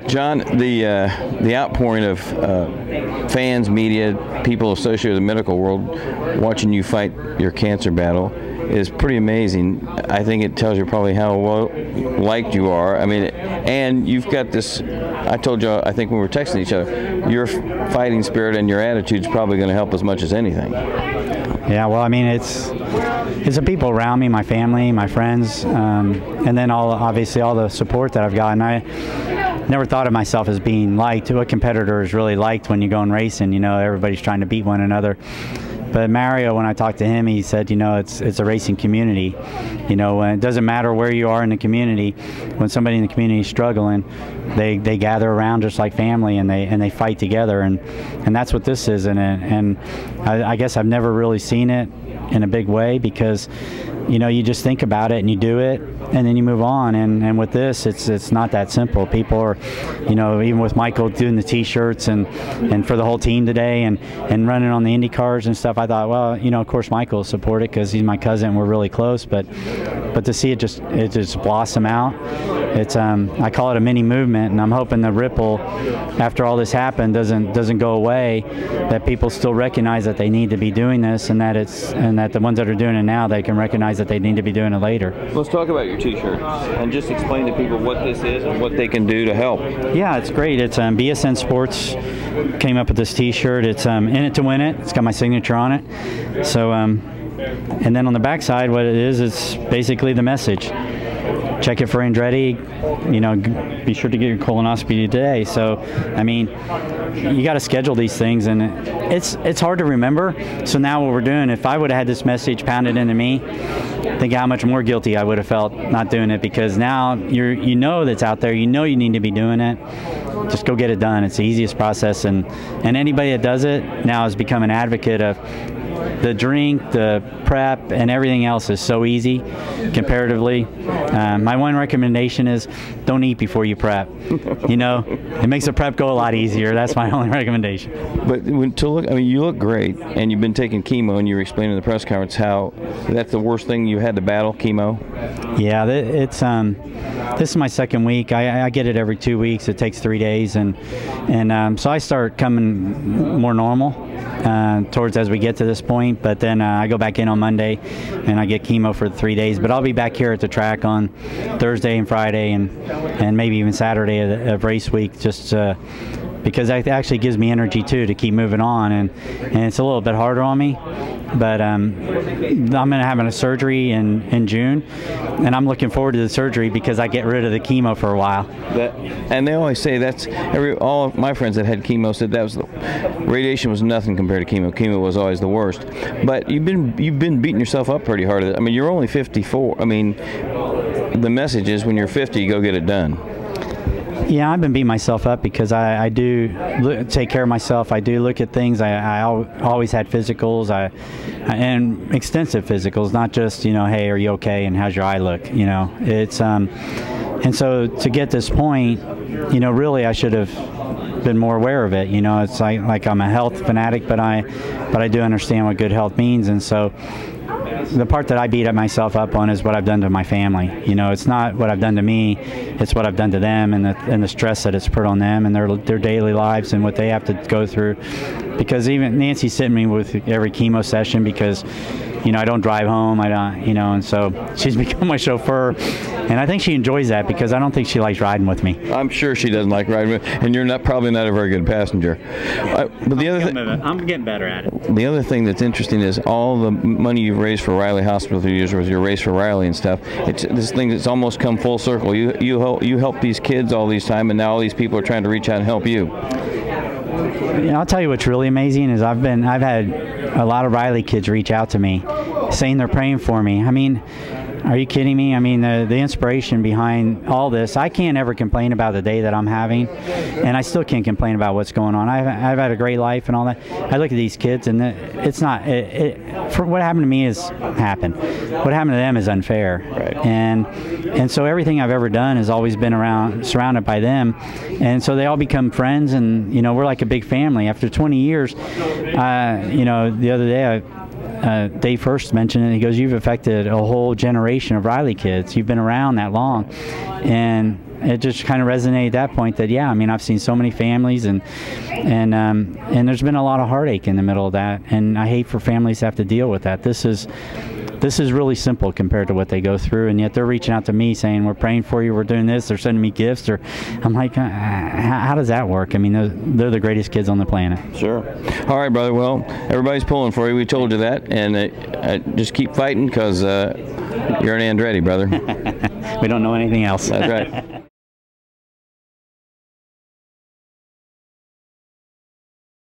John, the outpouring of fans, media, people associated with the medical world watching you fight your cancer battle is pretty amazing. I think it tells you probably how well liked you are. I mean, and you've got this, I told you, I think when we were texting each other, your fighting spirit and your attitude is probably going to help as much as anything. Yeah, well, I mean, it's the people around me, my family, my friends, and then obviously all the support that I've gotten. I never thought of myself as being liked. What competitor is really liked when you go and racing? You know, everybody's trying to beat one another. But Mario, when I talked to him, he said, you know, it's a racing community. You know, it doesn't matter where you are in the community. When somebody in the community is struggling, they gather around just like family, and they fight together, and that's what this is. And I guess I've never really seen it in a big way, because you know, you just think about it and you do it and then you move on. And with this, it's not that simple. People are, you know, even with Michael doing the T-shirts and for the whole team today and running on the Indy cars and stuff, I thought, well, you know, of course Michael will support it because he's my cousin and we're really close. But to see it just blossom out, it's I call it a mini movement, and I'm hoping the ripple after all this happened doesn't go away. That people still recognize that they need to be doing this, and that the ones that are doing it now, they can recognize that they need to be doing it later. Let's talk about your T-shirt and just explain to people what this is and what they can do to help. Yeah, it's great. It's BSN Sports came up with this T-shirt. It's in it to win it. It's got my signature on it. So, and then on the back side, what it is, it's basically the message. Check it for Andretti. You know, be sure to get your colonoscopy today. So, I mean, you got to schedule these things, and it's hard to remember. So now what we're doing, if I would have had this message pounded into me, think how much more guilty I would have felt not doing it, because now you know that's out there. You know you need to be doing it. Just go get it done. It's the easiest process, and anybody that does it now has become an advocate of the drink, the prep, and everything else is so easy comparatively. My one recommendation is don't eat before you prep. You know, it makes the prep go a lot easier. That's my only recommendation. But I mean, you look great, and you've been taking chemo, and you were explaining in the press conference how that's the worst thing you had to battle, chemo. Yeah, it's this is my second week. I get it every 2 weeks. It takes 3 days, and so I start coming more normal towards as we get to this point. But then I go back in on Monday, and I get chemo for 3 days. But I'll be back here at the track on Thursday and Friday, and maybe even Saturday of race week, just because that actually gives me energy too to keep moving on, and it's a little bit harder on me. But I'm going to have a surgery in June, and I'm looking forward to the surgery because I get rid of the chemo for a while. And they always say all of my friends that had chemo said radiation was nothing compared to chemo. Chemo was always the worst. But you've been beating yourself up pretty hard. I mean, you're only 54. I mean, the message is when you're 50, you go get it done. Yeah, I've been beating myself up because I do take care of myself. I do look at things. I always had physicals, and extensive physicals, not just, you know, hey, are you okay, and how's your eye look? You know, it's and so to get this point, you know, really I should have been more aware of it. You know, it's like I'm a health fanatic, but I do understand what good health means, and so the part that I beat myself up on is what I've done to my family. You know, it's not what I've done to me, it's what I've done to them, and the stress that it's put on them and their daily lives and what they have to go through. Because even Nancy's sitting me with every chemo session because, you know, I don't drive home, I don't, you know, and so she's become my chauffeur, and I think she enjoys that because I don't think she likes riding with me. I'm sure she doesn't like riding with, and you're probably not a very good passenger. But the other thing, I'm getting better at it. The other thing that's interesting is all the money you've raised for Riley Hospital through the years with your race for Riley and stuff. It's this thing that's almost come full circle. You help these kids all these time, and now all these people are trying to reach out and help you. You know, I'll tell you what's really amazing is I've had a lot of Riley kids reach out to me saying they're praying for me. I mean, are you kidding me? I mean, the inspiration behind all this, I can't ever complain about the day that I'm having, and I still can't complain about what's going on. I've had a great life and all that. I look at these kids, and it's not, for what happened to me has happened. What happened to them is unfair. Right. And so everything I've ever done has always been surrounded by them, and so they all become friends, and, you know, we're like a big family. After 20 years, you know, the other day Dave first mentioned it. He goes, "You've affected a whole generation of Riley kids. You've been around that long," and it just kind of resonated at that point that, yeah, I mean, I've seen so many families, and there's been a lot of heartache in the middle of that, and I hate for families to have to deal with that. This is really simple compared to what they go through, and yet they're reaching out to me saying, "We're praying for you, we're doing this," they're sending me gifts, or I'm like, how does that work? I mean, they're the greatest kids on the planet. Sure. All right, brother. Well, everybody's pulling for you. We told you that, and just keep fighting, because you're an Andretti, brother. We don't know anything else. That's right.